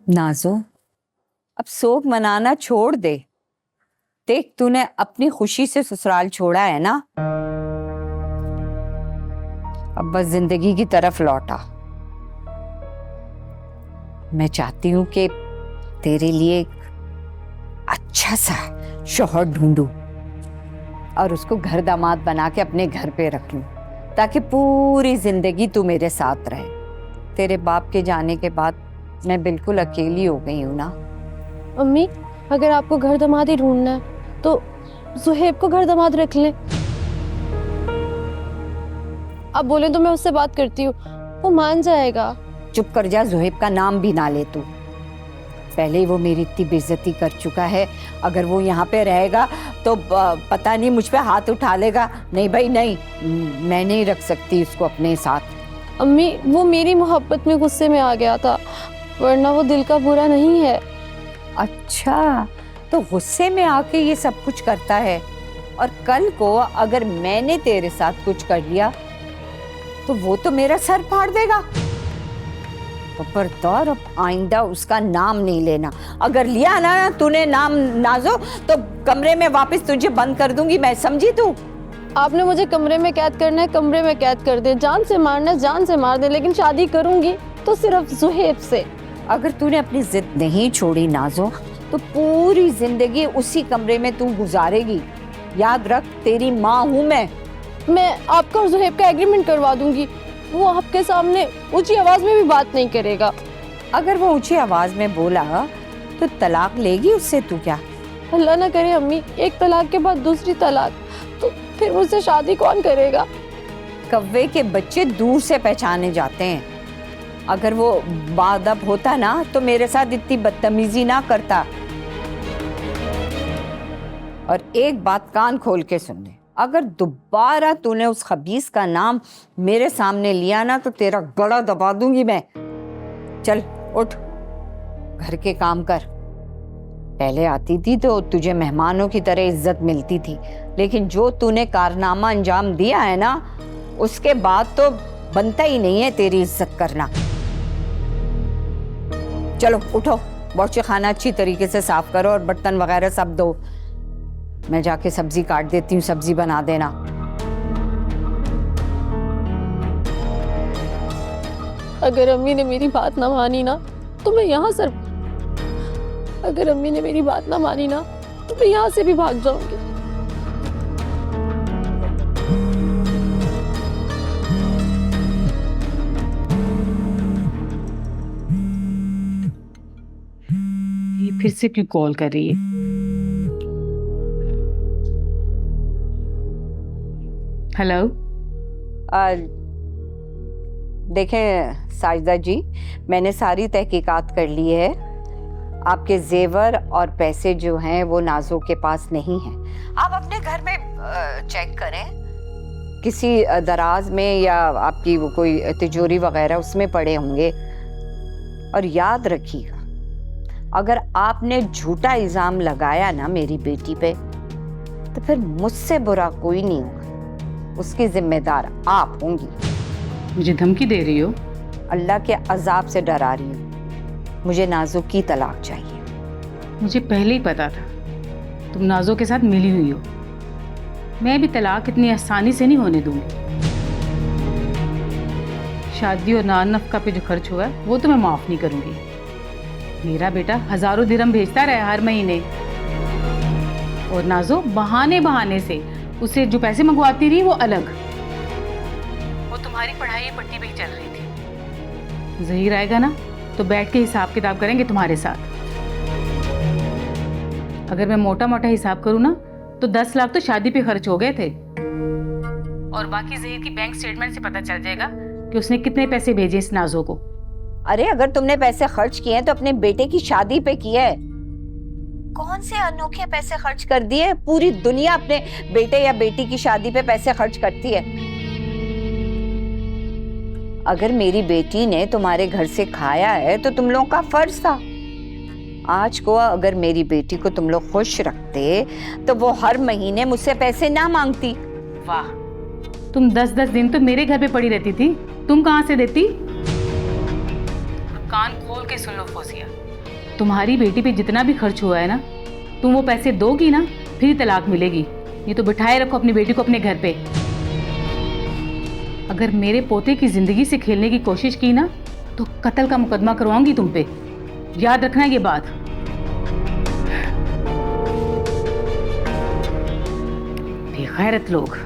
नाजो, अब शोक मनाना छोड़ दे। देख, तूने अपनी खुशी से ससुराल छोड़ा है ना, अब बस जिंदगी की तरफ लौटा। मैं चाहती हूँ कि तेरे लिए एक अच्छा सा शौहर ढूंढूं और उसको घर दामाद बना के अपने घर पे रख लूं, ताकि पूरी जिंदगी तू मेरे साथ रहे। तेरे बाप के जाने के बाद मैं बिल्कुल अकेली हो गई हूँ ना। अम्मी, अगर आपको घर दामाद ही ढूंढना है तो सुहेब को घर दामाद रख लें। आप बोले तो मैं उससे बात करती हूँ, वो मान जाएगा। चुप कर जा, ज़ुहैब का नाम भी ना ले तू। पहले ही वो मेरी इतनी बेइज्जती कर चुका है, अगर वो यहाँ पे रहेगा तो पता नहीं मुझ पे हाथ उठा लेगा। नहीं भाई नहीं, मैं नहीं रख सकती उसको अपने साथ। अम्मी, वो मेरी मोहब्बत में गुस्से में आ गया था, वरना वो दिल का बुरा नहीं है। अच्छा, तो गुस्से में आके ये सब कुछ करता है, और कल को अगर मैंने तेरे साथ कुछ कर लिया तो वो तो मेरा सर फाड़ देगा। खबरदार, अब आइंदा उसका नाम नहीं लेना। अगर लिया ना तूने नाम नाजो, तो कमरे में वापस तुझे बंद कर दूंगी मैं, समझी तू? आपने मुझे कमरे में कैद करना है, कमरे में कैद कर दे। जान से मारना है, जान से मार दे, लेकिन शादी करूंगी तो सिर्फ ज़ुहैब से। अगर तूने अपनी जिद नहीं छोड़ी नाजो, तो पूरी जिंदगी उसी कमरे में तू गुजारेगी। याद रख, तेरी माँ हूँ मैं आपका और ज़ुहैब का एग्रीमेंट करवा दूंगी। वो आपके सामने ऊंची आवाज में भी बात नहीं करेगा। अगर वो ऊंची आवाज में बोला तो तलाक लेगी उससे तू क्या? अल्लाह ना करे अम्मी, एक तलाक के बाद दूसरी तलाक, तो फिर मुझसे शादी कौन करेगा? कव्वे के बच्चे दूर से पहचाने जाते हैं। अगर वो बाअदब होता ना तो मेरे साथ इतनी बदतमीजी ना करता। और एक बात कान खोल के सुन ले, अगर दोबारा तूने उस खबीस का नाम मेरे सामने लिया ना तो तेरा गला दबा दूंगी मैं। चल उठ, घर के काम कर। पहले आती थी तो तुझे मेहमानों की तरह इज्जत मिलती थी, लेकिन जो तूने कारनामा अंजाम दिया है ना, उसके बाद तो बनता ही नहीं है तेरी इज्जत करना। चलो उठो, बावर्ची खाना अच्छी तरीके से साफ करो और बर्तन वगैरह सब दो। मैं जाके सब्जी काट देती हूँ, सब्जी बना देना। अगर अम्मी ने मेरी बात ना मानी ना तो मैं यहाँ से अगर अम्मी ने मेरी बात ना मानी ना तो मैं यहाँ से भी भाग जाऊंगी। ये फिर से क्यों कॉल कर रही है? हेलो। देखें साजिदा जी, मैंने सारी तहकीकात कर ली है। आपके जेवर और पैसे जो हैं वो नाजो के पास नहीं हैं। आप अपने घर में चेक करें, किसी दराज में या आपकी वो कोई तिजोरी वगैरह उसमें पड़े होंगे। और याद रखिएगा, अगर आपने झूठा इल्जाम लगाया ना मेरी बेटी पे, तो फिर मुझसे बुरा कोई नहीं होगा, उसकी जिम्मेदार आप होंगी। मुझे धमकी दे रही हो? अल्लाह के अजाब से डरा रही हूँ। मुझे नाजो की तलाक चाहिए। मुझे पहले ही पता था तुम नाजो के साथ मिली हुई हो। मैं भी तलाक इतनी आसानी से नहीं होने दूंगी। शादी और नान नफका पे जो खर्च हुआ है वो तो मैं माफ नहीं करूंगी। मेरा बेटा हजारों दिरहम भेजता रहा हर महीने, और नाजो बहाने बहाने से उसे जो पैसे मंगवाती रही वो अलग। वो तुम्हारी पढ़ाई पट्टी पे ही चल रही थी। ज़हीर आएगा ना तो बैठ के हिसाब किताब करेंगे तुम्हारे साथ। अगर मैं मोटा मोटा हिसाब करूँ ना तो 10 लाख तो शादी पे खर्च हो गए थे, और बाकी ज़हीर की बैंक स्टेटमेंट से पता चल जाएगा कि उसने कितने पैसे भेजे इस नाजो को। अरे अगर तुमने पैसे खर्च किए हैं तो अपने बेटे की शादी पे किए है। कौन से अनोखे पैसे खर्च कर दिए? पूरी दुनिया अपने बेटे या बेटी की शादी पे पैसे खर्च करती है। अगर मेरी बेटी ने तुम्हारे घर से खाया है तो तुम लोगों का फर्ज था। आज को अगर मेरी बेटी को तुम लोग खुश रखते तो वो हर महीने मुझसे पैसे ना मांगती। वाह, तुम 10-10 दिन तो मेरे घर पे पड़ी रहती थी, तुम कहाँ से देती? कान खोल के सुन लो फौजिया, तुम्हारी बेटी पे जितना भी खर्च हुआ है ना, तुम वो पैसे दोगी ना, फिर ही तलाक मिलेगी। ये तो बिठाए रखो अपनी बेटी को अपने घर पे। अगर मेरे पोते की जिंदगी से खेलने की कोशिश की ना, तो कत्ल का मुकदमा करवाऊंगी तुम पे। याद रखना ये बात। बेगैरत लोग,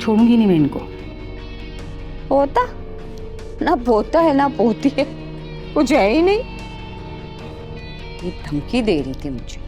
छोड़ूंगी नहीं मैं इनको। पोता ना पोता है ना पोती है, कुछ है ही नहीं। ये धमकी दे रही थी मुझे।